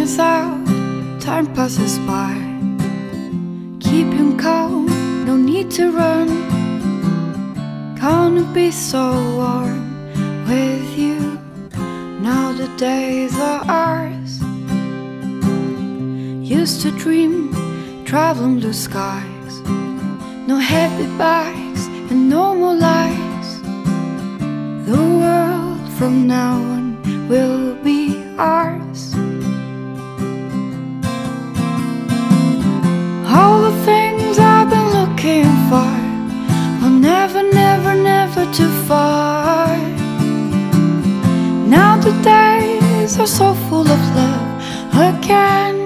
is out, time passes by. Keep him calm, no need to run. Gonna be so warm with you. Now the days are ours. Used to dream, traveling blue skies. No heavy bags and no more lies. The world from now on will be ours. All the things I've been looking for are never, never, never too far. Now the days are so full of love again.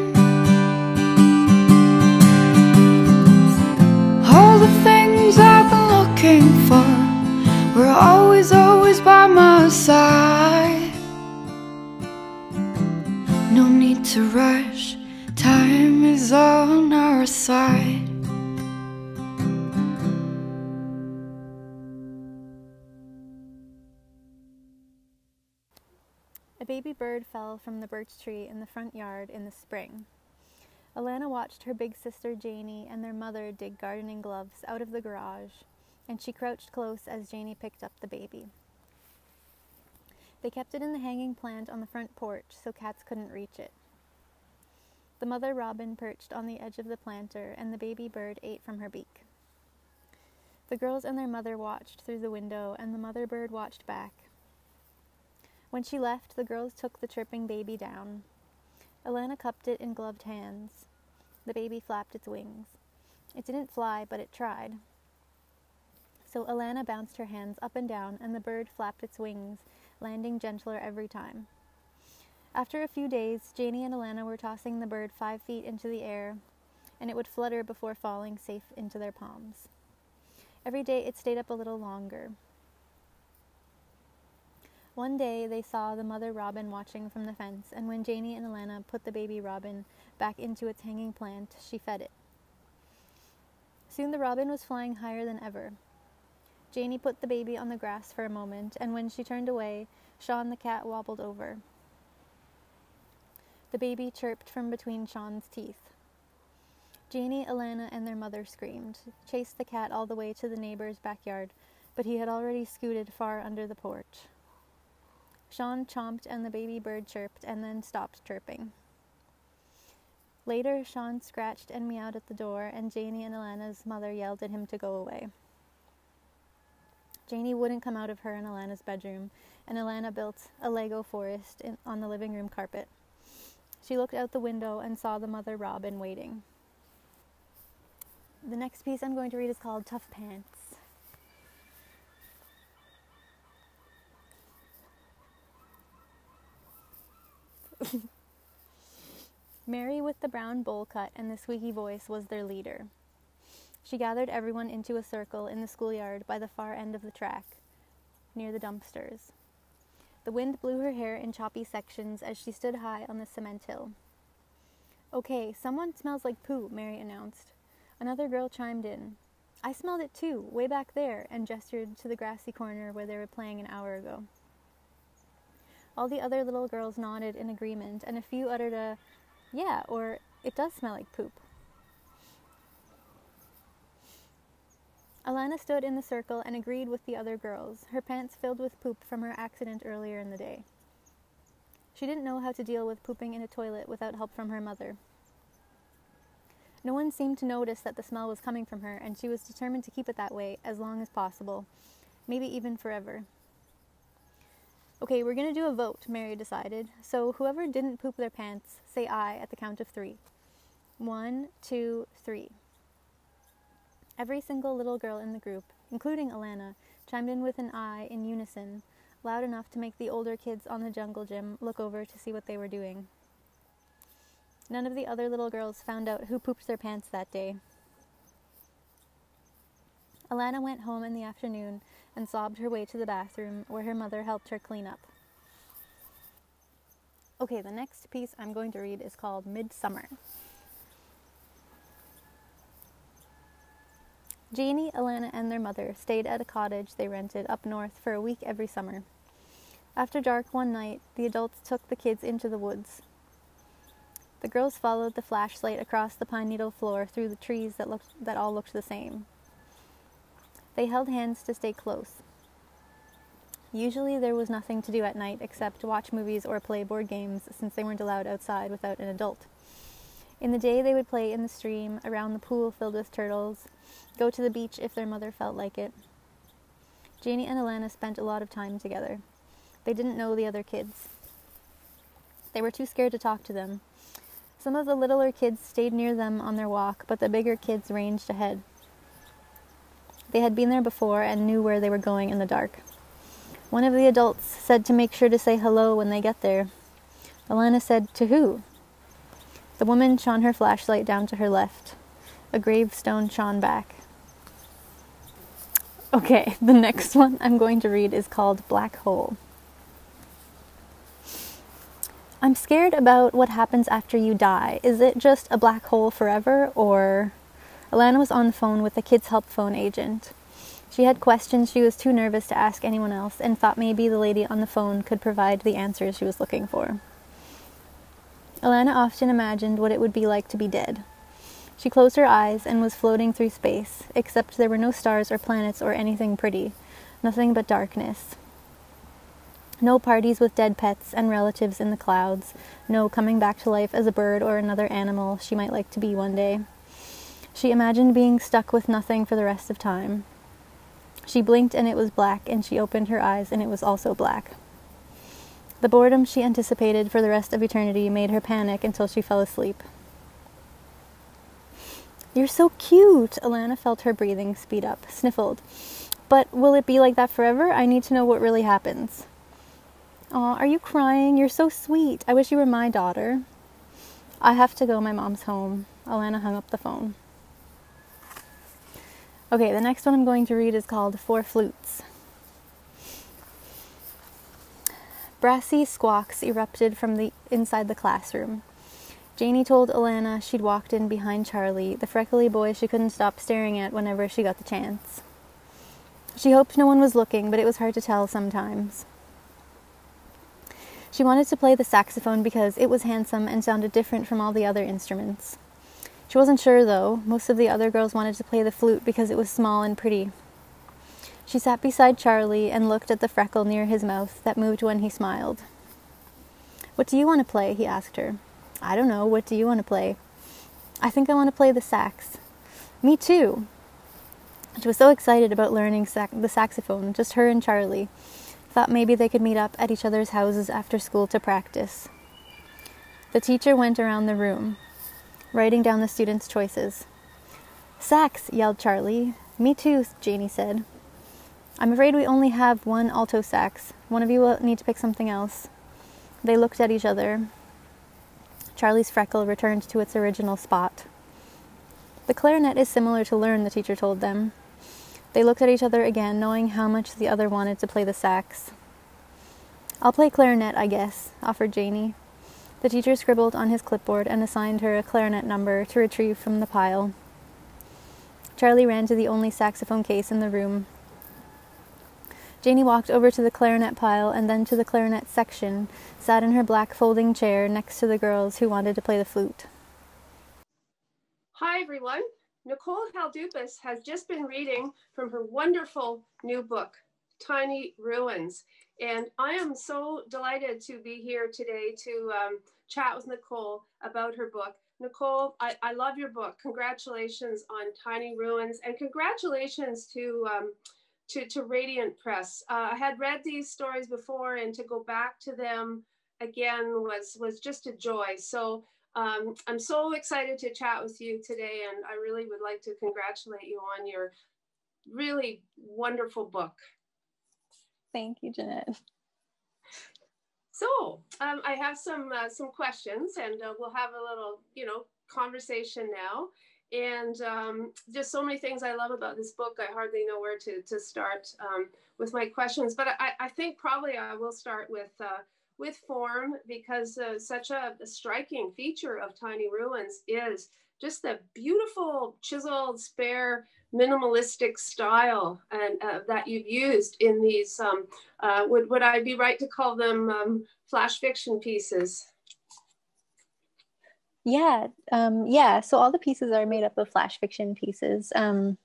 All the things I've been looking for were always, always by my side. No need to rush, time is on our side. A baby bird fell from the birch tree in the front yard in the spring. Alana watched her big sister Janie and their mother dig gardening gloves out of the garage, and she crouched close as Janie picked up the baby. They kept it in the hanging plant on the front porch so cats couldn't reach it. The mother robin perched on the edge of the planter, and the baby bird ate from her beak. The girls and their mother watched through the window, and the mother bird watched back. When she left, the girls took the chirping baby down. Alana cupped it in gloved hands. The baby flapped its wings. It didn't fly, but it tried. So Alana bounced her hands up and down, and the bird flapped its wings, landing gentler every time. After a few days, Janie and Alana were tossing the bird 5 feet into the air, and it would flutter before falling safe into their palms. Every day it stayed up a little longer. One day they saw the mother robin watching from the fence, and when Janie and Alana put the baby robin back into its hanging plant, she fed it. Soon the robin was flying higher than ever. Janie put the baby on the grass for a moment, and when she turned away, Sean the cat wobbled over. The baby chirped from between Sean's teeth. Janie, Alana, and their mother screamed, chased the cat all the way to the neighbor's backyard, but he had already scooted far under the porch. Sean chomped and the baby bird chirped and then stopped chirping. Later, Sean scratched and meowed at the door, and Janie and Alana's mother yelled at him to go away. Janie wouldn't come out of her and Alana's bedroom, and Alana built a Lego forest on the living room carpet. She looked out the window and saw the mother robin waiting. The next piece I'm going to read is called Tough Pants. Mary with the brown bowl cut and the squeaky voice was their leader. She gathered everyone into a circle in the schoolyard by the far end of the track, near the dumpsters. The wind blew her hair in choppy sections as she stood high on the cement hill. "Okay, someone smells like poo," Mary announced. Another girl chimed in. "I smelled it too, way back there," and gestured to the grassy corner where they were playing an hour ago. All the other little girls nodded in agreement, and a few uttered a, "Yeah," or "It does smell like poop." Alana stood in the circle and agreed with the other girls, her pants filled with poop from her accident earlier in the day. She didn't know how to deal with pooping in a toilet without help from her mother. No one seemed to notice that the smell was coming from her, and she was determined to keep it that way as long as possible, maybe even forever. "Okay, we're going to do a vote," Mary decided. "So whoever didn't poop their pants, say aye at the count of 3. 1, 2, 3. Every single little girl in the group, including Alana, chimed in with an aye in unison, loud enough to make the older kids on the jungle gym look over to see what they were doing. None of the other little girls found out who pooped their pants that day. Alana went home in the afternoon and sobbed her way to the bathroom, where her mother helped her clean up. Okay, the next piece I'm going to read is called Midsummer. Janie, Alana, and their mother stayed at a cottage they rented up north for a week every summer. After dark one night, the adults took the kids into the woods. The girls followed the flashlight across the pine needle floor through the trees that all looked the same. They held hands to stay close. Usually there was nothing to do at night except watch movies or play board games, since they weren't allowed outside without an adult. In the day they would play in the stream, around the pool filled with turtles, go to the beach if their mother felt like it. Janie and Alana spent a lot of time together. They didn't know the other kids. They were too scared to talk to them. Some of the littler kids stayed near them on their walk, but the bigger kids ranged ahead. They had been there before and knew where they were going in the dark. One of the adults said to make sure to say hello when they get there. Alana said, "To who?" The woman shone her flashlight down to her left. A gravestone shone back. Okay, the next one I'm going to read is called Black Hole. I'm scared about what happens after you die. Is it just a black hole forever, or... Alana was on the phone with the Kids Help Phone agent. She had questions she was too nervous to ask anyone else, and thought maybe the lady on the phone could provide the answers she was looking for. Alana often imagined what it would be like to be dead. She closed her eyes and was floating through space, except there were no stars or planets or anything pretty, nothing but darkness. No parties with dead pets and relatives in the clouds, no coming back to life as a bird or another animal she might like to be one day. She imagined being stuck with nothing for the rest of time. She blinked and it was black, and she opened her eyes and it was also black. The boredom she anticipated for the rest of eternity made her panic until she fell asleep. "You're so cute!" Alana felt her breathing speed up, sniffled. "But will it be like that forever? I need to know what really happens." "Aw, are you crying? You're so sweet. I wish you were my daughter." "I have to go. My mom's home." Alana hung up the phone. Okay, the next one I'm going to read is called Four Flutes. Brassy squawks erupted from inside the classroom. Janie told Alana she'd walked in behind Charlie, the freckly boy she couldn't stop staring at whenever she got the chance. She hoped no one was looking, but it was hard to tell sometimes. She wanted to play the saxophone because it was handsome and sounded different from all the other instruments. She wasn't sure, though. Most of the other girls wanted to play the flute because it was small and pretty. She sat beside Charlie and looked at the freckle near his mouth that moved when he smiled. "What do you want to play?" he asked her. "I don't know. What do you want to play?" "I think I want to play the sax." "Me too." She was so excited about learning the saxophone, just her and Charlie. Thought maybe they could meet up at each other's houses after school to practice. The teacher went around the room, writing down the students' choices. "Sax!" yelled Charlie. "Me too," Janie said. "I'm afraid we only have one alto sax. One of you will need to pick something else." They looked at each other. Charlie's freckle returned to its original spot. "The clarinet is similar to learn," the teacher told them. They looked at each other again, knowing how much the other wanted to play the sax. "I'll play clarinet, I guess," offered Janie. The teacher scribbled on his clipboard and assigned her a clarinet number to retrieve from the pile. Charlie ran to the only saxophone case in the room. Janie walked over to the clarinet pile and then to the clarinet section, sat in her black folding chair next to the girls who wanted to play the flute. Hi, everyone. Nicole Haldoupis has just been reading from her wonderful new book, Tiny Ruins. And I am so delighted to be here today to chat with Nicole about her book. Nicole, I love your book. Congratulations on Tiny Ruins, and congratulations to Radiant Press. I had read these stories before, and to go back to them again was just a joy. So I'm so excited to chat with you today, and I really would like to congratulate you on your really wonderful book. Thank you, Jeanette. So I have some questions, and we'll have a little, conversation now. And just so many things I love about this book. I hardly know where to start with my questions, but I think probably I will start with form, because such a striking feature of Tiny Ruins is just the beautiful chiseled, spare, minimalistic style and that you've used in these. Would I be right to call them flash fiction pieces? Yeah. So all the pieces are made up of flash fiction pieces, and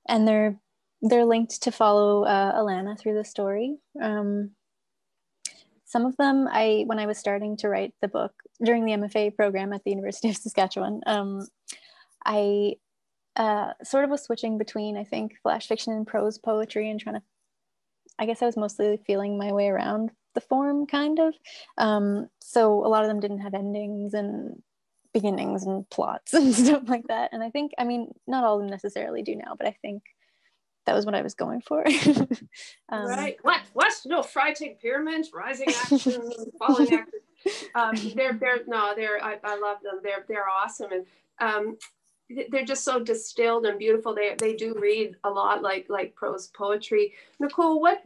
they're linked to follow Alana through the story. Some of them, when I was starting to write the book during the MFA program at the University of Saskatchewan, I sort of was switching between, I think, flash fiction and prose poetry, and trying to, I guess I was mostly feeling my way around the form, kind of. So a lot of them didn't have endings and beginnings and plots and stuff like that. And I think, I mean, not all of them necessarily do now, but I think that was what I was going for. Right. What? No, Freitag pyramids, rising action, falling action. I love them. They're awesome. And they're just so distilled and beautiful. They do read a lot like prose poetry. Nicole, what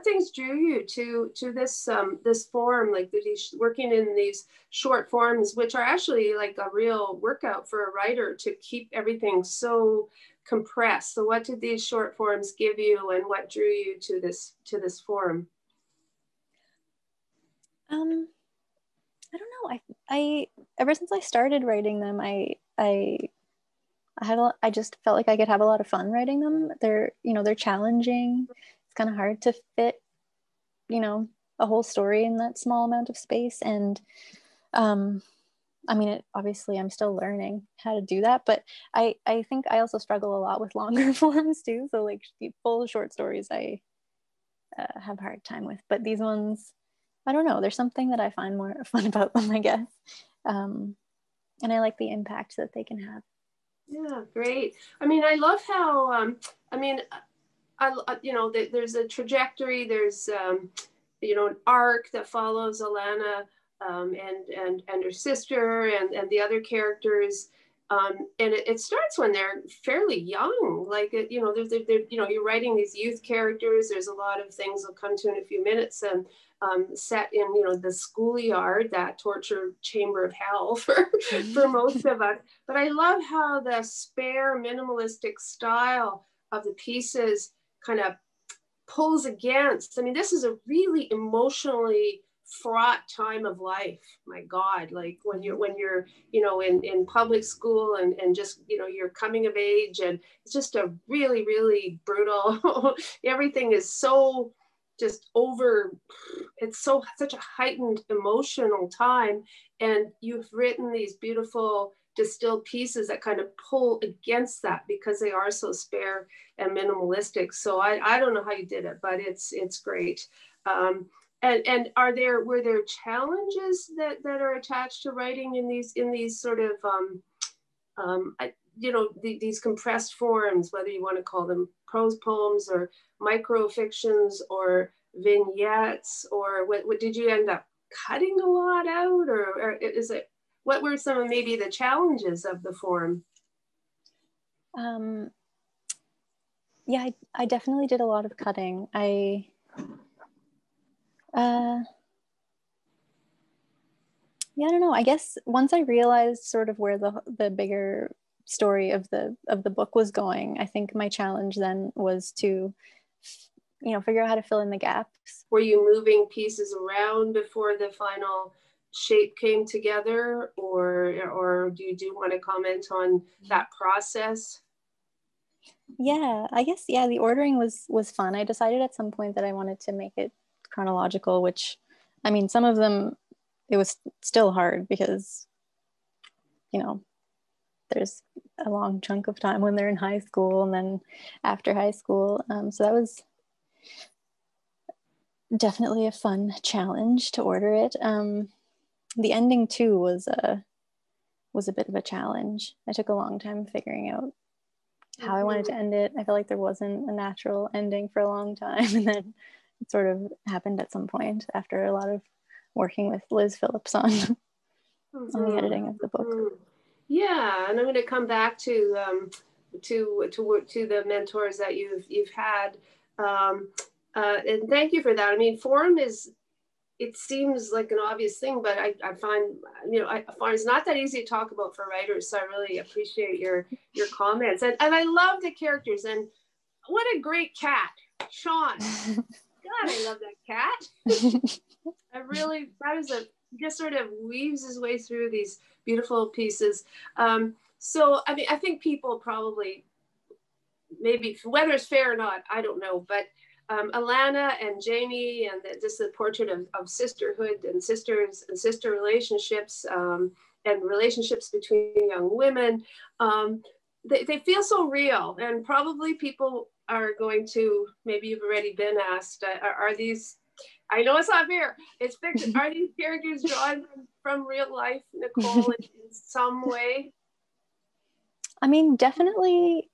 things drew you to this form, like these, working in these short forms, which are actually like a real workout for a writer to keep everything so compressed? So what did these short forms give you, and what drew you to this form? I don't know. I ever since I started writing them, I just felt like I could have a lot of fun writing them. They're challenging. It's kind of hard to fit, a whole story in that small amount of space. And I mean, obviously I'm still learning how to do that, but I think I also struggle a lot with longer forms too. So like full short stories, I have a hard time with, but these ones, I don't know, there's something that I find more fun about them, I guess. And I like the impact that they can have. Yeah, great. I mean, I love how, there's a trajectory, there's, an arc that follows Alana and her sister and the other characters. And it starts when they're fairly young, like, you're writing these youth characters. There's a lot of things I'll come to in a few minutes, and set in, the schoolyard, that torture chamber of hell for most of us. But I love how the spare, minimalistic style of the pieces kind of pulls against. I mean, this is a really emotionally fraught time of life. My God, like when you're in public school and just you're coming of age, and it's just a really, really brutal. Everything is so just over. It's such a heightened emotional time, and you've written these beautiful distilled pieces that kind of pull against that because they are so spare and minimalistic. So I don't know how you did it, but it's great. And were there challenges that are attached to writing in these sort of these compressed forms, whether you want to call them prose poems or microfictions or vignettes, or what did you end up cutting a lot out, or is it, what were some of maybe the challenges of the form? Yeah, I definitely did a lot of cutting. I don't know. I guess once I realized sort of where the bigger story of the book was going, I think my challenge then was to figure out how to fill in the gaps. Were you moving pieces around before the final shape came together, or do you want to comment on that process? Yeah, I guess, the ordering was fun. I decided at some point that I wanted to make it chronological, which, I mean, some of them, it was still hard because, there's a long chunk of time when they're in high school and then after high school. So that was definitely a fun challenge to order it. The ending too was a bit of a challenge. I took a long time figuring out how I wanted to end it. I felt like there wasn't a natural ending for a long time, and then it sort of happened at some point after a lot of working with Liz Phillips on the editing of the book. Yeah, and I'm going to come back to the mentors that you've had, and thank you for that. I mean, form is, it seems like an obvious thing, but I find it's not that easy to talk about for writers. So I really appreciate your comments, and I love the characters, and what a great cat, Sean. God, I love that cat. That is a just sort of weaves his way through these beautiful pieces. So, I mean, I think people probably, maybe whether it's fair or not, I don't know, but Alana and Jamie and just the portrait of sisterhood and sisters and sister relationships, and relationships between young women, they feel so real. And probably people are going to, maybe you've already been asked, are these, I know it's not fair, it's fiction, are these characters drawn from real life, Nicole, in some way? I mean, definitely.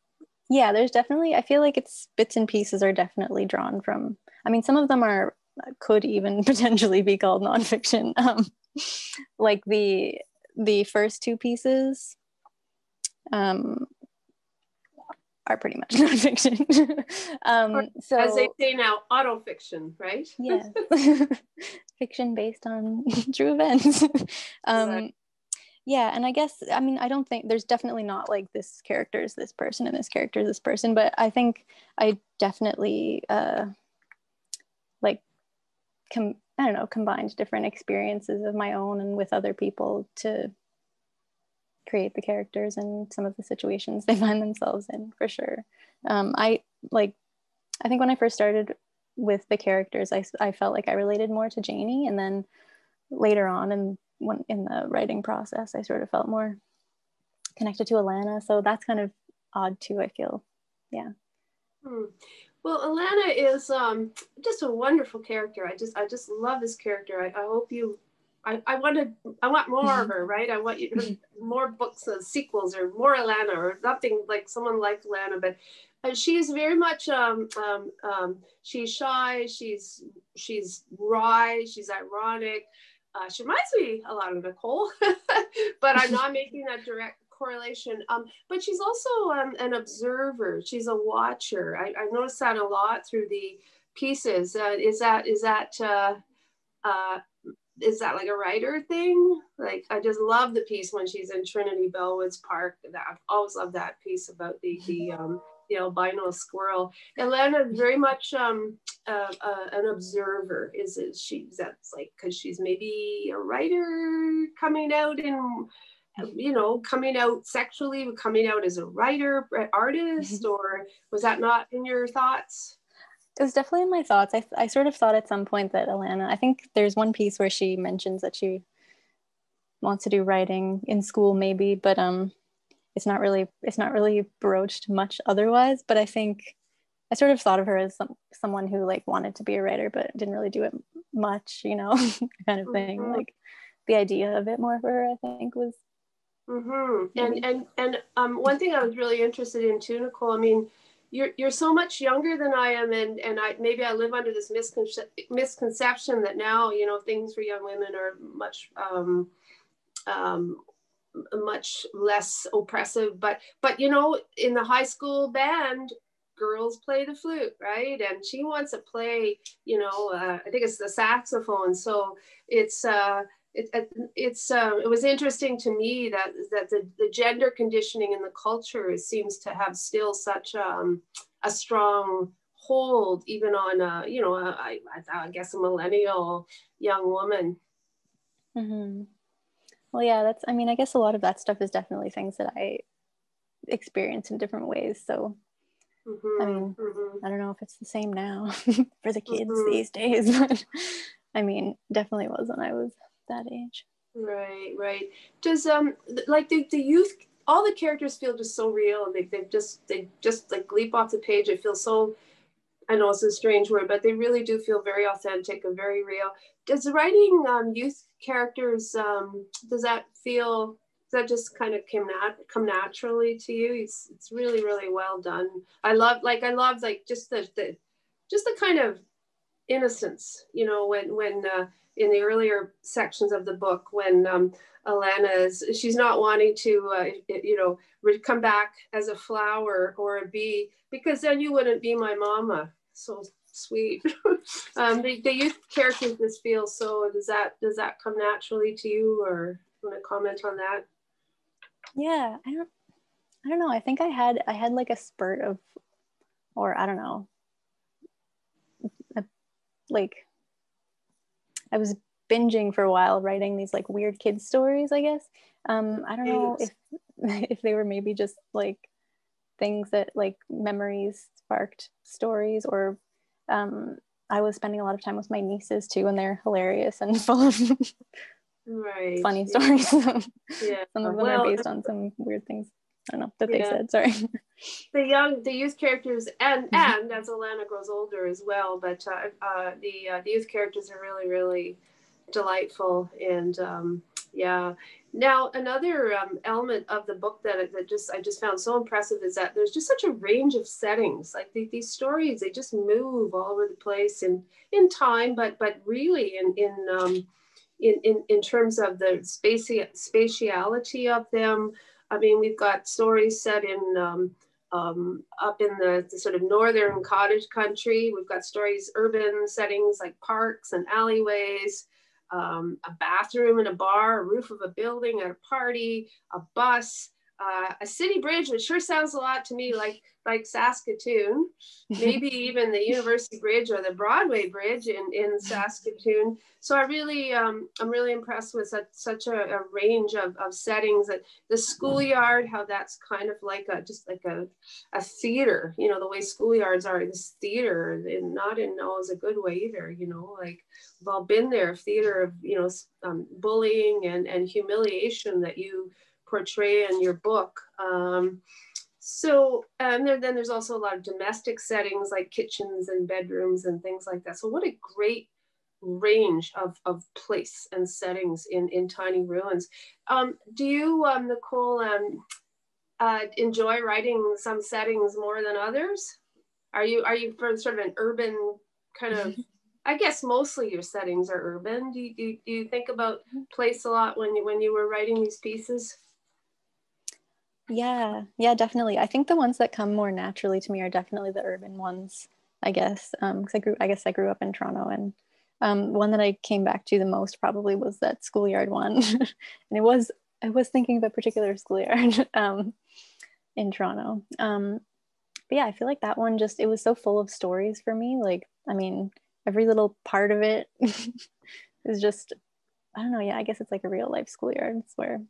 Yeah, there's definitely, I feel like it's bits and pieces are definitely drawn from, I mean, some of them could even potentially be called nonfiction. Like the first two pieces are pretty much nonfiction. So, as they say now, autofiction, right? Yes. Fiction based on true events. Exactly. Yeah, and I guess, I mean, I don't think there's definitely not like this character is this person and this character is this person, but I think I definitely like I don't know, combined different experiences of my own and with other people to create the characters and some of the situations they find themselves in, for sure. I think when I first started with the characters, I felt like I related more to Janie, and then later on in the writing process, I sort of felt more connected to Alana. So that's kind of odd too, I feel. Yeah. Well, Alana is just a wonderful character. I just love this character. I hope you, I want more of her, right? I want you more books, sequels, or more Alana, or nothing like someone like Alana. But she's very much she's shy. She's wry. She's ironic. She reminds me a lot of Nicole, but I'm not making that direct correlation. But she's also an observer. She's a watcher. I've noticed that a lot through the pieces. Is that like a writer thing? Like, I just love the piece when she's in Trinity Bellwoods Park. I've always loved that piece about the albino squirrel. Elena is very much an observer. That's like, because she's maybe a writer coming out in, coming out sexually, coming out as a writer, artist, or was that not in your thoughts? It was definitely in my thoughts. I sort of thought at some point that Alana, I think there's one piece where she mentions that she wants to do writing in school maybe, but it's not really broached much otherwise. But I think I sort of thought of her as someone who like wanted to be a writer but didn't really do it much, kind of thing. Mm-hmm. Like the idea of it more for her, I think, was. Mm-hmm. And one thing I was really interested in too, Nicole, I mean, you're so much younger than I am, and maybe I live under this misconception that now, things for young women are much much less oppressive, but in the high school band, girls play the flute, right? And she wants to play, I think it's the saxophone. So it was interesting to me that the gender conditioning in the culture seems to have still such a strong hold, even on I guess a millennial young woman. Mm-hmm. Well, yeah, I guess a lot of that stuff is definitely things that I experience in different ways. So, I mean, I don't know if it's the same now for the kids these days, but I mean, definitely was when I was that age. Right. Does like the youth, all the characters feel just so real, and they just like leap off the page. It feels so, I know it's a strange word, but they really do feel very authentic and very real. Does writing youth characters, does that just kind of come naturally to you? It's really, really well done. I love just the kind of innocence, when in the earlier sections of the book, when Alana she's not wanting to come back as a flower or a bee, because then you wouldn't be my mama. So sweet. The youth characters just feel so. Does that come naturally to you, or want to comment on that? Yeah, I don't know. I think I had like a spurt of, or I don't know, like I was binging for a while, writing these like weird kids stories, I guess. I don't know if they were maybe just like things that like memories sparked stories, or I was spending a lot of time with my nieces too, and they're hilarious and full of funny stories. Yeah. Some of them are based on some weird things, I don't know, that they said. Sorry. The youth characters, and as Alana grows older as well, but the youth characters are really, really delightful. And now another element of the book that I just found so impressive is that there's just such a range of settings. Like these stories, they just move all over the place in time, but really in terms of the spatiality of them. I mean, we've got stories set in up in the sort of northern cottage country. We've got stories, urban settings like parks and alleyways, a bathroom in a bar, a roof of a building at a party, a bus, a city bridge, which sure sounds a lot to me like Saskatoon, maybe even the University Bridge or the Broadway Bridge in Saskatoon. So I'm really impressed with such a range of settings. That the schoolyard, how that's kind of like a theater, you know, the way schoolyards are, this theater, and not in always a good way either, you know, like we've all been there, theater of, you know, bullying and humiliation that you portray in your book. So then there's also a lot of domestic settings like kitchens and bedrooms and things like that. So what a great range of place and settings in Tiny Ruins. Do you, Nicole, enjoy writing some settings more than others? Are you for sort of an urban kind of, I guess mostly your settings are urban. Do you think about place a lot when you were writing these pieces? Yeah, definitely. I think the ones that come more naturally to me are definitely the urban ones, I guess. Because I grew up in Toronto, and one that I came back to the most probably was that schoolyard one. And I was thinking of a particular schoolyard in Toronto. But yeah, I feel like that one it was so full of stories for me. Like, I mean, every little part of it is just, I don't know. Yeah, I guess it's like a real life schoolyard. It's where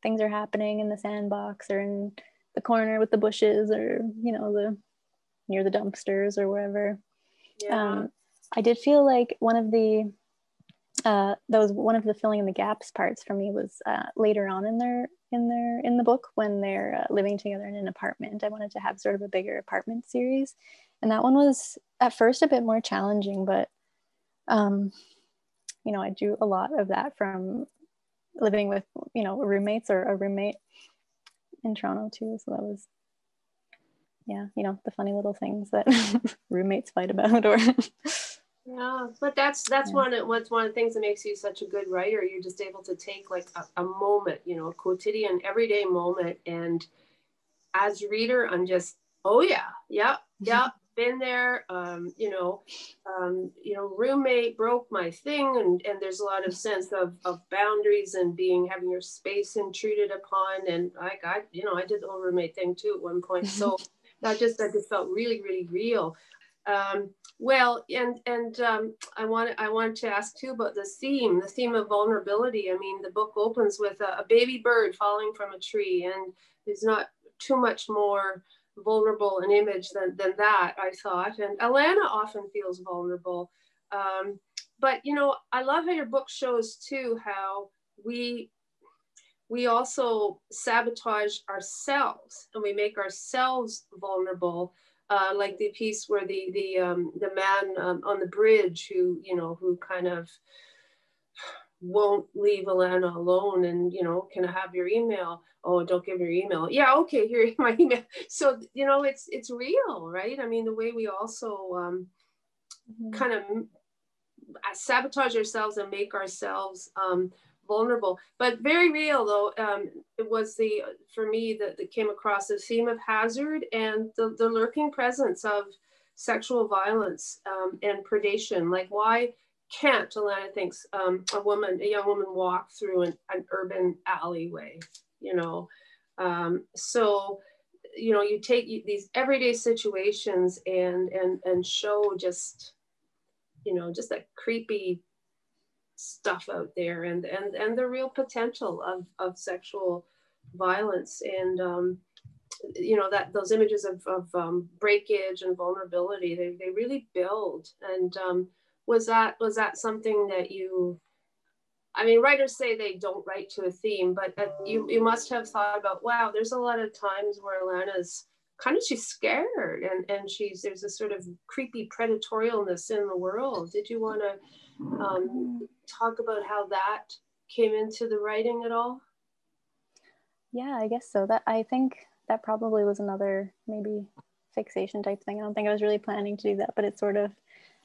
things are happening in the sandbox or in the corner with the bushes, or, you know, near the dumpsters or wherever. Yeah. I did feel like one of the filling in the gaps parts for me was later on in the book, when they're living together in an apartment. I wanted to have sort of a bigger apartment series, and that one was at first a bit more challenging, but you know, I drew a lot of that from living with, you know, roommates or a roommate in Toronto too. So that was, yeah, you know, the funny little things that roommates fight about, or yeah, but that's one of the things that makes you such a good writer. You're just able to take like a moment, you know, a quotidian everyday moment, and as reader, I'm just, oh yeah, been there. You know, roommate broke my thing, and there's a lot of sense of boundaries and having your space intruded upon. And I did the whole roommate thing too at one point. So that just felt really, really real. Well, and I wanted to ask too about the theme of vulnerability. I mean, the book opens with a baby bird falling from a tree, and there's not too much more vulnerable an image than that, I thought. And Alana often feels vulnerable. But, you know, I love how your book shows too how we also sabotage ourselves, and we make ourselves vulnerable. Like the piece where the man on the bridge who kind of won't leave Alana alone, and, you know, can I have your email? Oh, don't give your email. Yeah, okay, here's my email. So, you know, it's real, right? I mean, the way we also kind of sabotage ourselves and make ourselves vulnerable, but very real though. It was for me that came across the theme of hazard and the lurking presence of sexual violence and predation. Like, why can't, Alana thinks, a young woman walk through an urban alleyway, you know? So, you know, you take these everyday situations and show just, you know, just that creepy stuff out there, and the real potential of sexual violence, and that those images of breakage and vulnerability, they really build. And was that something that you, I mean, writers say they don't write to a theme, but you must have thought about, wow, there's a lot of times where Alana's she's scared, and there's a sort of creepy predatorialness in the world. Did you want to talk about how that came into the writing at all? Yeah, I guess so. That, I think that probably was another maybe fixation type thing. I don't think I was really planning to do that, but it sort of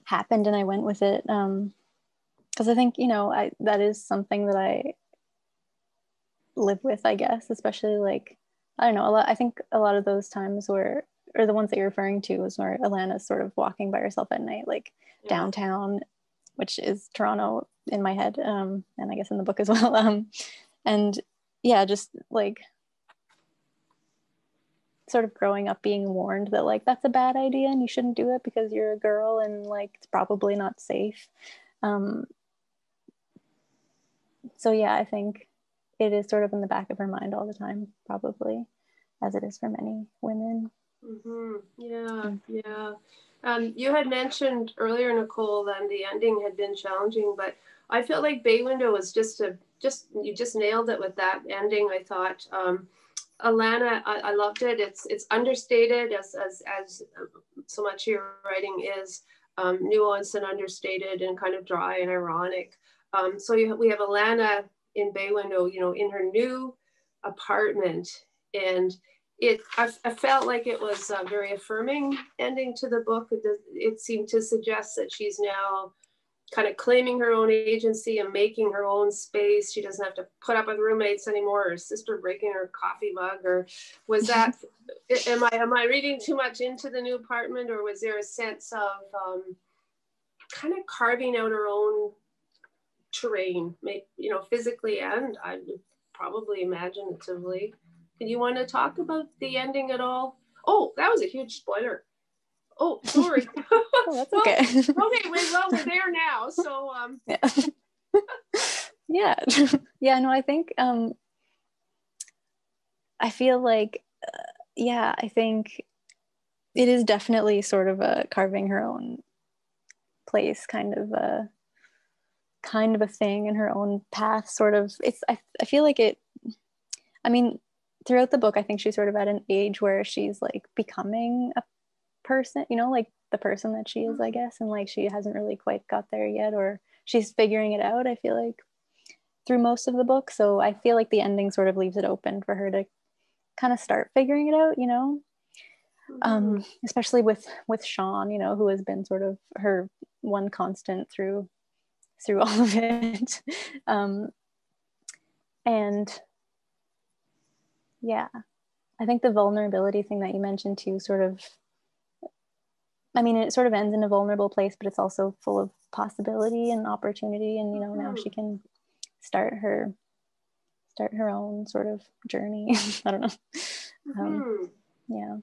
happened and I went with it. Because I think, that is something that I live with, I guess, especially like, I don't know, I think a lot of those times or the ones that you're referring to was where Alana's sort of walking by herself at night, like downtown, which is Toronto in my head, and I guess in the book as well. And yeah, just like sort of growing up being warned that like that's a bad idea and you shouldn't do it because you're a girl and like it's probably not safe. So yeah, I think it is sort of in the back of her mind all the time, probably, as it is for many women. Mm-hmm. Yeah. You had mentioned earlier, Nicole, that the ending had been challenging, but I felt like Bay Window was you just nailed it with that ending. I thought, Alana, I loved it. It's understated as so much of your writing is nuanced and understated and kind of dry and ironic. So we have Alana in Bay Window, in her new apartment, and I felt like it was a very affirming ending to the book. It seemed to suggest that she's now kind of claiming her own agency and making her own space. She doesn't have to put up with roommates anymore, or her sister breaking her coffee mug. Or was that, am I reading too much into the new apartment, or was there a sense of kind of carving out her own terrain, physically and I would probably imaginatively? Do you want to talk about the ending at all? Oh, that was a huge spoiler. Oh, sorry. Oh, that's okay. Okay, we're there now. So yeah. No, I think I feel like I think it is definitely sort of a carving her own place kind of a thing in her own path, sort of. I feel like it, I mean, throughout the book, I think she's sort of at an age where she's like becoming a person, like the person that she is, I guess, and like she hasn't really quite got there yet, or she's figuring it out, I feel like, through most of the book. So I feel like the ending sort of leaves it open for her to kind of start figuring it out, especially with Sean, who has been sort of her one constant through all of it. And yeah, I think the vulnerability thing that you mentioned too, sort of, I mean, it sort of ends in a vulnerable place, but it's also full of possibility and opportunity. And, now she can start her own sort of journey. I don't know. Yeah.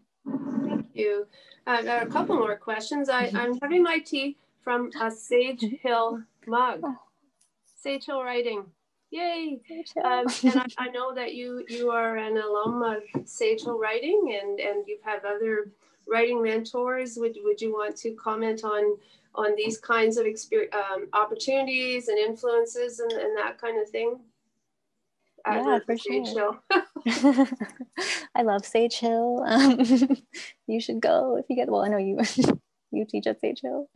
Thank you. I got a couple more questions. I'm having my tea from a Sage Hill mug. Sage Hill Writing. Yay. And I know that you are an alum of Sage Hill Writing, and you've had other writing mentors. Would you want to comment on these kinds of opportunities and influences and that kind of thing? Yeah, for sure. I love Sage Hill. You should go if you get, well, I know you you teach at Sage Hill.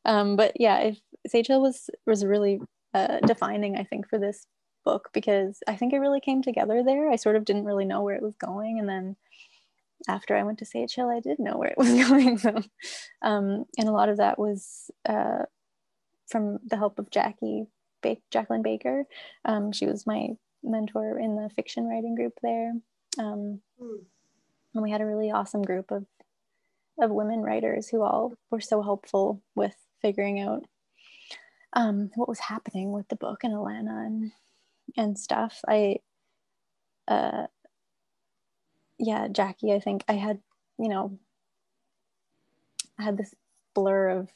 But yeah, if Sage Hill was really defining, I think, for this book, because I think it really came together there. I sort of didn't really know where it was going, and then after I went to Sage Hill, I did know where it was going. So, and a lot of that was from the help of Jacqueline Baker. She was my mentor in the fiction writing group there. And we had a really awesome group of women writers who all were so helpful with figuring out what was happening with the book and Alana and stuff. Jackie, I think I had this blur of,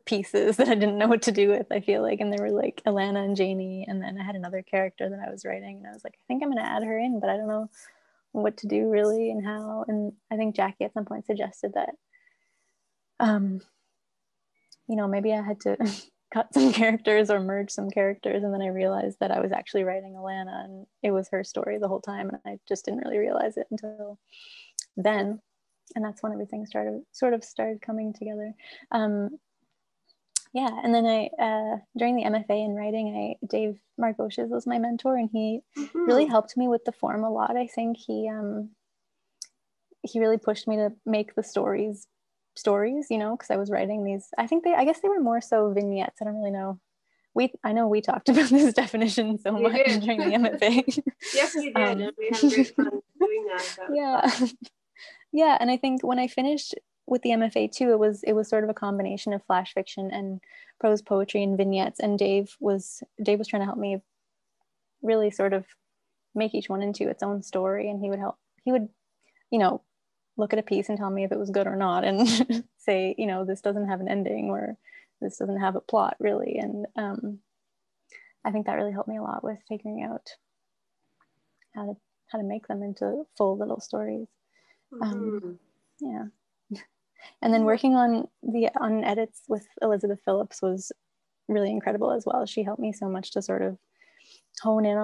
pieces that I didn't know what to do with, I feel like. And there were like Alana and Janie, and then I had another character that I was writing, and I was like, I think I'm going to add her in, but I don't know what to do really and how. And I think Jackie at some point suggested that maybe I had to cut some characters or merge some characters, and then I realized that I was actually writing Alana and it was her story the whole time, and I just didn't really realize it until then. And that's when everything started coming together. And then I during the MFA in writing, Dave Margoshes was my mentor, and he really helped me with the form a lot. I think he really pushed me to make the stories, because I was writing these, I guess they were more so vignettes. I don't really know. I know we talked about this definition so much during the MFA. Yes, we did. And we had great fun doing that. Yeah, and I think when I finished with the MFA too, it was sort of a combination of flash fiction and prose poetry and vignettes. And Dave was trying to help me really sort of make each one into its own story. And he would look at a piece and tell me if it was good or not, and say, this doesn't have an ending, or this doesn't have a plot really. And I think that really helped me a lot with figuring out how to make them into full little stories. And then working on edits with Elizabeth Phillips was really incredible as well. She helped me so much to sort of hone in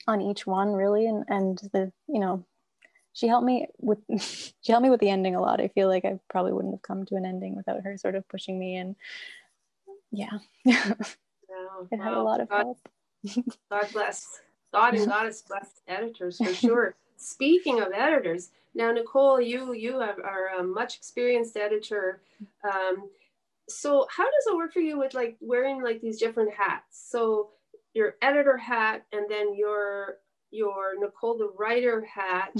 on each one really, and she helped me with the ending a lot. I feel like I probably wouldn't have come to an ending without her sort of pushing me, and it had a lot of help. God bless. God and Goddess bless editors for sure. Speaking of editors, now Nicole, you are a much experienced editor. So how does it work for you with like wearing like these different hats? So your editor hat, and then your Nicole the writer hat.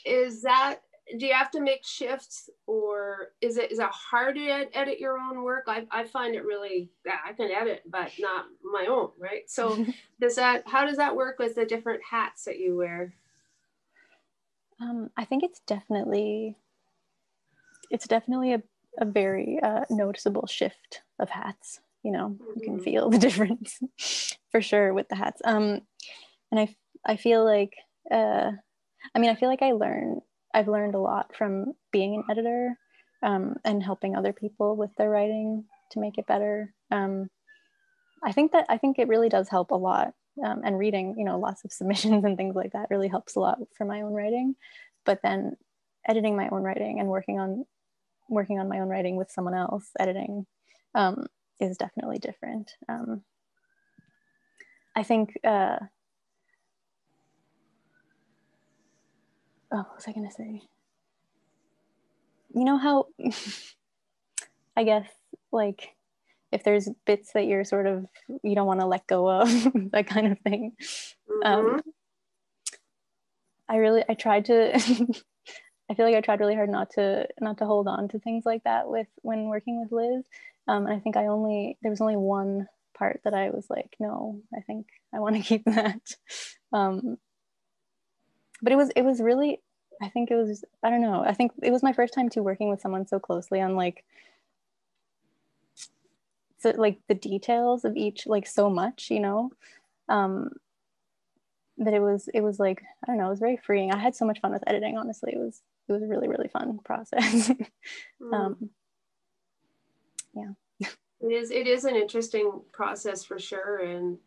Do you have to make shifts, or is it hard to edit your own work? I find it really, I can edit, but not my own, right? So how does that work with the different hats that you wear? I think it's definitely a very noticeable shift of hats. You can feel the difference for sure with the hats. And I feel like I've learned a lot from being an editor, and helping other people with their writing to make it better. I think it really does help a lot. And reading, lots of submissions and things like that really helps a lot for my own writing. But then editing my own writing and working on my own writing with someone else editing is definitely different. I think, what was I going to say? You know how, I guess, like, if there's bits that you don't want to let go of, that kind of thing. I tried to, I feel like I tried really hard not to hold on to things like that when working with Liz. And I think there was only one part that I was like, no, I think I want to keep that. But it was really, I think it was my first time too working with someone so closely on the details of each, like so much, that it was like, I don't know, it was very freeing. I had so much fun with editing, honestly. It was a really, really fun process. It is an interesting process for sure. And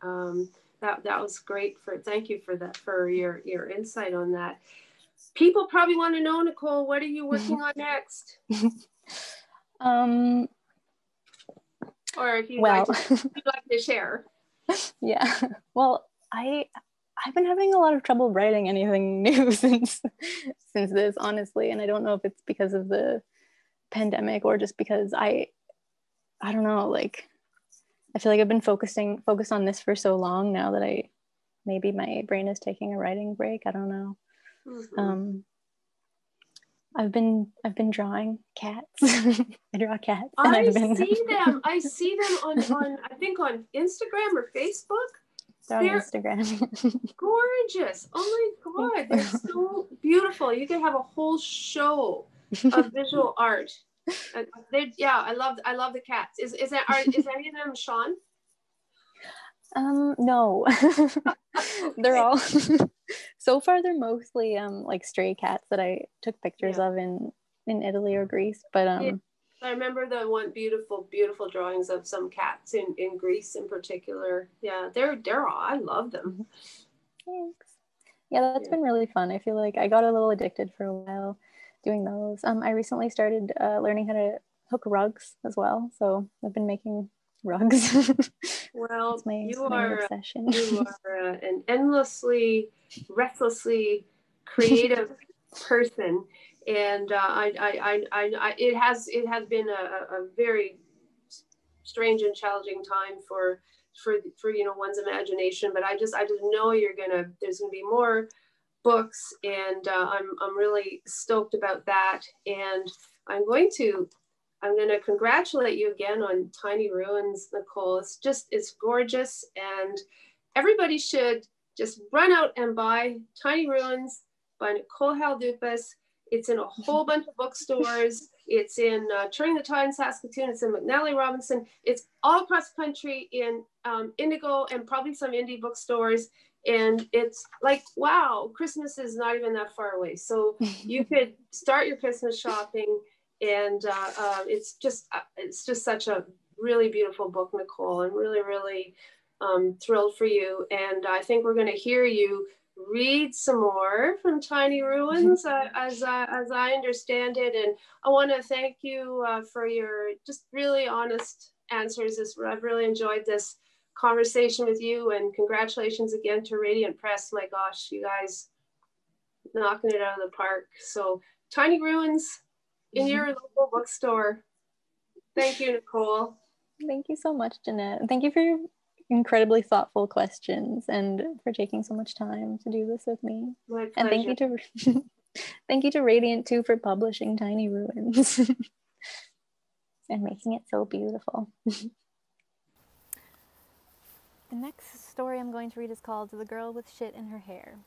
that was great. Thank you for that, for your insight on that. People probably want to know, Nicole, what are you working on next? Or if you'd like to share. Yeah. Well, I've been having a lot of trouble writing anything new since this, honestly. And I don't know if it's because of the pandemic or just because I don't know, like, I feel like I've been focused on this for so long now that maybe my brain is taking a writing break. I don't know. I've been drawing cats. I draw cats. And I see them on I think on Instagram or Facebook. They're on Instagram. Gorgeous. Oh my God. They're so beautiful. You can have a whole show of visual art Yeah, I love the cats. Is any of them Sean? No. They're all so far they're mostly like stray cats that I took pictures of in Italy or Greece, but I remember the one beautiful drawings of some cats in Greece in particular. Yeah, they're all, I love them. Thanks. Yeah, that's been really fun. I feel like I got a little addicted for a while doing those. I recently started learning how to hook rugs as well, so I've been making rugs. Well, you are obsession. You are an endlessly, restlessly creative person, and it has been a very strange and challenging time for one's imagination. But I just know there's gonna be more books, and I'm really stoked about that. And I'm going to congratulate you again on Tiny Ruins, Nicole. It's gorgeous, and everybody should just run out and buy Tiny Ruins by Nicole Haldoupis. It's in a whole bunch of bookstores. It's in Turning the Tide in Saskatoon. It's in McNally Robinson. It's all across the country in Indigo and probably some indie bookstores. And it's like, wow, Christmas is not even that far away. So you could start your Christmas shopping. And it's just such a really beautiful book, Nicole. I'm really, really thrilled for you. And I think we're going to hear you read some more from Tiny Ruins as I understand it. And I want to thank you for your just really honest answers. I've really enjoyed this conversation with you, and congratulations again to Radiant Press. My gosh, you guys knocking it out of the park. So Tiny Ruins in your local bookstore. Thank you, Nicole. Thank you so much, Jeanette. Thank you for your incredibly thoughtful questions and for taking so much time to do this with me. My pleasure. And thank you to Radiant too for publishing Tiny Ruins and making it so beautiful. The next story I'm going to read is called The Girl with Shit in Her Hair.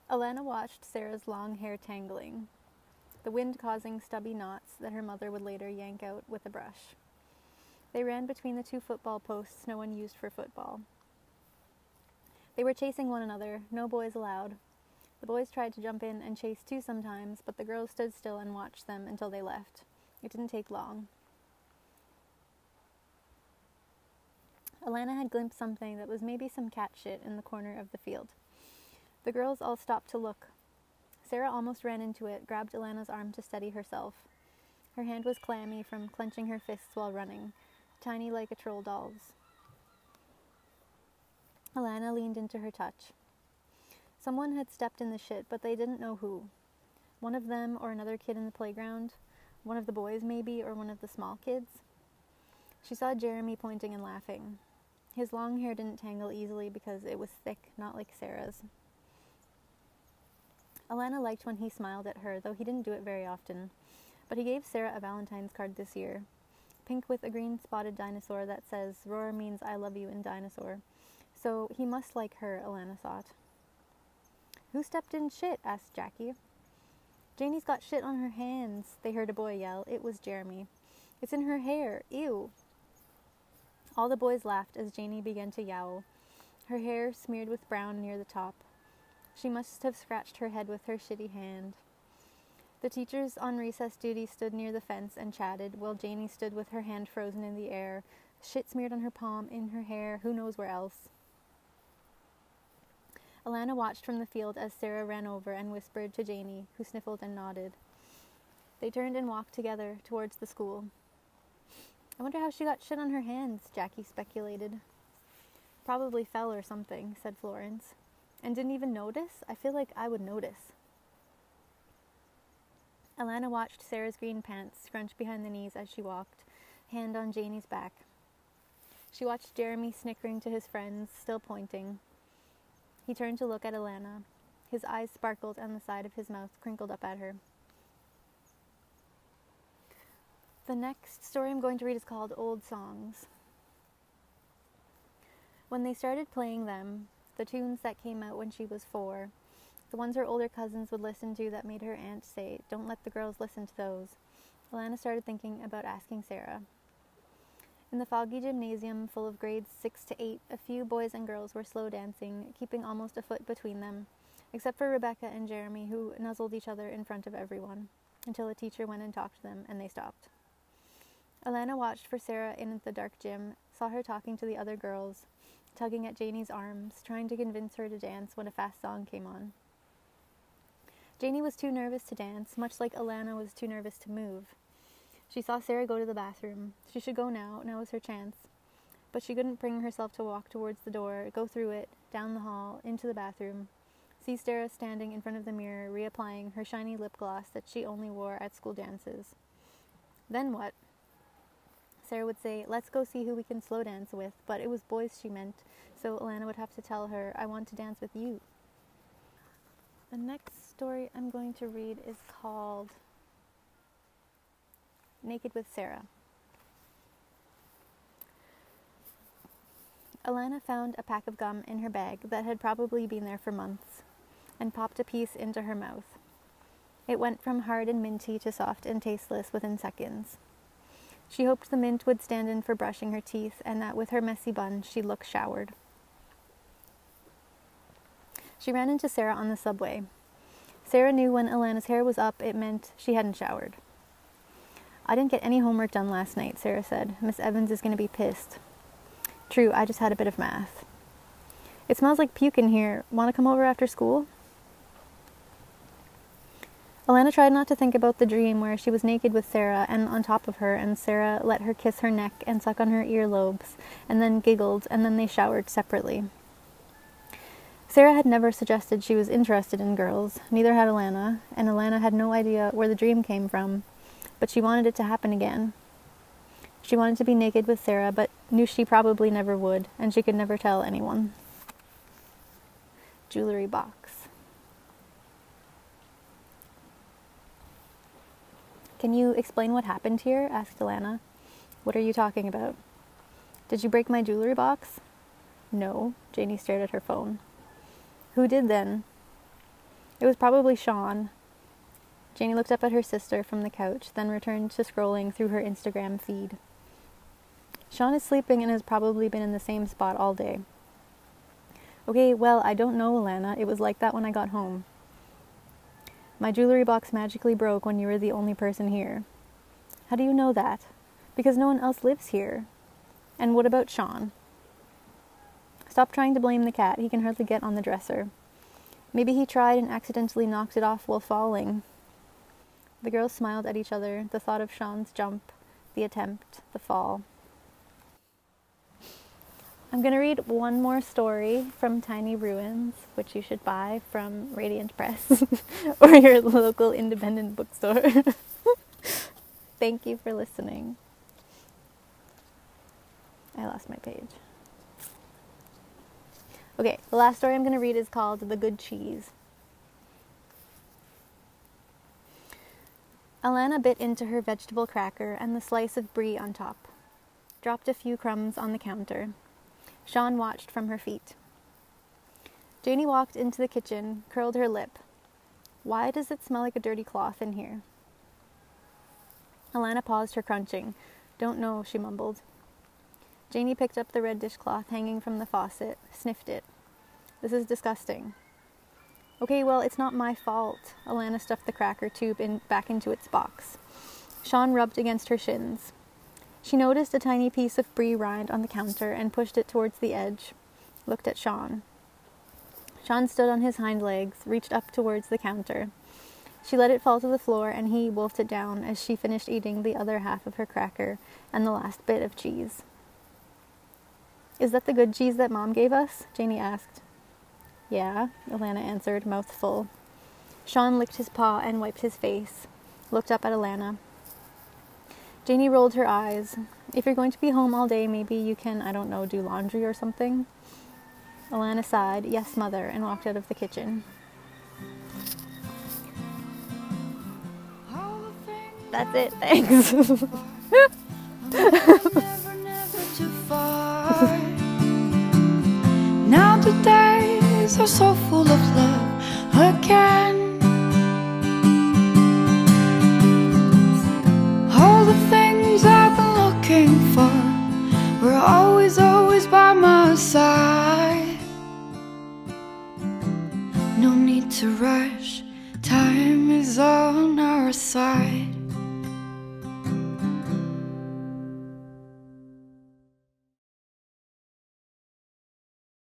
Alana watched Sarah's long hair tangling, the wind causing stubby knots that her mother would later yank out with a brush. They ran between the two football posts no one used for football. They were chasing one another, no boys allowed. The boys tried to jump in and chase too sometimes, but the girls stood still and watched them until they left. It didn't take long. Alana had glimpsed something that was maybe some cat shit in the corner of the field. The girls all stopped to look. Sarah almost ran into it, grabbed Alana's arm to steady herself. Her hand was clammy from clenching her fists while running, tiny like a troll doll's. Alana leaned into her touch. Someone had stepped in the shit, but they didn't know who. One of them or another kid in the playground, one of the boys maybe, or one of the small kids. She saw Jeremy pointing and laughing. His long hair didn't tangle easily because it was thick, not like Sarah's. Alana liked when he smiled at her, though he didn't do it very often. But he gave Sarah a Valentine's card this year, pink with a green spotted dinosaur that says, "Roar means I love you" in dinosaur. So he must like her, Alana thought. "Who stepped in shit?" asked Jackie. "Janie's got shit on her hands," they heard a boy yell. It was Jeremy. "It's in her hair. Ew." All the boys laughed as Janie began to yowl, her hair smeared with brown near the top. She must have scratched her head with her shitty hand. The teachers on recess duty stood near the fence and chatted, while Janie stood with her hand frozen in the air, shit smeared on her palm, in her hair, who knows where else. Alana watched from the field as Sarah ran over and whispered to Janie, who sniffled and nodded. They turned and walked together towards the school. "I wonder how she got shit on her hands," Jackie speculated. "Probably fell or something," said Florence. "And didn't even notice? I feel like I would notice." Alana watched Sarah's green pants scrunch behind the knees as she walked, hand on Janie's back. She watched Jeremy snickering to his friends, still pointing. He turned to look at Alana. His eyes sparkled and the side of his mouth crinkled up at her. The next story I'm going to read is called Old Songs. When they started playing them, the tunes that came out when she was 4, the ones her older cousins would listen to that made her aunt say, "Don't let the girls listen to those," Alana started thinking about asking Sarah. In the foggy gymnasium full of grades 6 to 8, a few boys and girls were slow dancing, keeping almost a foot between them, except for Rebecca and Jeremy, who nuzzled each other in front of everyone, until a teacher went and talked to them, and they stopped. Alana watched for Sarah in the dark gym, saw her talking to the other girls, tugging at Janie's arms, trying to convince her to dance when a fast song came on. Janie was too nervous to dance, much like Alana was too nervous to move. She saw Sarah go to the bathroom. She should go now was her chance. But she couldn't bring herself to walk towards the door, go through it, down the hall, into the bathroom, see Sarah standing in front of the mirror, reapplying her shiny lip gloss that she only wore at school dances. Then what? Sarah would say, "Let's go see who we can slow dance with," but it was boys she meant, so Alana would have to tell her, "I want to dance with you." The next story I'm going to read is called Naked with Sarah. Alana found a pack of gum in her bag that had probably been there for months, and popped a piece into her mouth. It went from hard and minty to soft and tasteless within seconds. She hoped the mint would stand in for brushing her teeth, and that with her messy bun she'd look showered. She ran into Sarah on the subway. Sarah knew when Alana's hair was up, it meant she hadn't showered. "I didn't get any homework done last night," Sarah said. "Miss Evans is going to be pissed." "True, I just had a bit of math." "It smells like puke in here. Want to come over after school?" Alana tried not to think about the dream where she was naked with Sarah and on top of her, and Sarah let her kiss her neck and suck on her earlobes, and then giggled, and then they showered separately. Sarah had never suggested she was interested in girls, neither had Alana, and Alana had no idea where the dream came from, but she wanted it to happen again. She wanted to be naked with Sarah, but knew she probably never would, and she could never tell anyone. Jewelry box. "Can you explain what happened here?" asked Alana. "What are you talking about?" "Did you break my jewelry box?" "No." Janie stared at her phone. "Who did then?" "It was probably Sean." Janie looked up at her sister from the couch, then returned to scrolling through her Instagram feed. "Sean is sleeping and has probably been in the same spot all day." "Okay, well, I don't know, Alana. It was like that when I got home." "My jewelry box magically broke when you were the only person here." "How do you know that?" "Because no one else lives here." "And what about Sean?" "Stop trying to blame the cat. He can hardly get on the dresser." "Maybe he tried and accidentally knocked it off while falling." The girls smiled at each other, the thought of Sean's jump, the attempt, the fall. I'm going to read one more story from Tiny Ruins, which you should buy from Radiant Press or your local independent bookstore. Thank you for listening. I lost my page. Okay, the last story I'm going to read is called The Good Cheese. Alana bit into her vegetable cracker and the slice of brie on top, dropped a few crumbs on the counter. Sean watched from her feet. Janie walked into the kitchen, curled her lip. "Why does it smell like a dirty cloth in here?" Alana paused her crunching. "Don't know," she mumbled. Janie picked up the red dishcloth hanging from the faucet, sniffed it. "This is disgusting." "Okay, well, it's not my fault." Alana stuffed the cracker tube back into its box. Sean rubbed against her shins. She noticed a tiny piece of brie rind on the counter and pushed it towards the edge, looked at Sean. Sean stood on his hind legs, reached up towards the counter. She let it fall to the floor and he wolfed it down as she finished eating the other half of her cracker and the last bit of cheese. "Is that the good cheese that Mom gave us?" Janie asked. "Yeah," Alana answered, mouth full. Sean licked his paw and wiped his face, looked up at Alana. Janie rolled her eyes. "If you're going to be home all day, maybe you can, I don't know, do laundry or something?" Alana sighed, "Yes, Mother," and walked out of the kitchen. That's it, thanks. Never too far. Now the days are so full of love again. All the things I've been looking for were always, always by my side. No need to rush, time is on our side.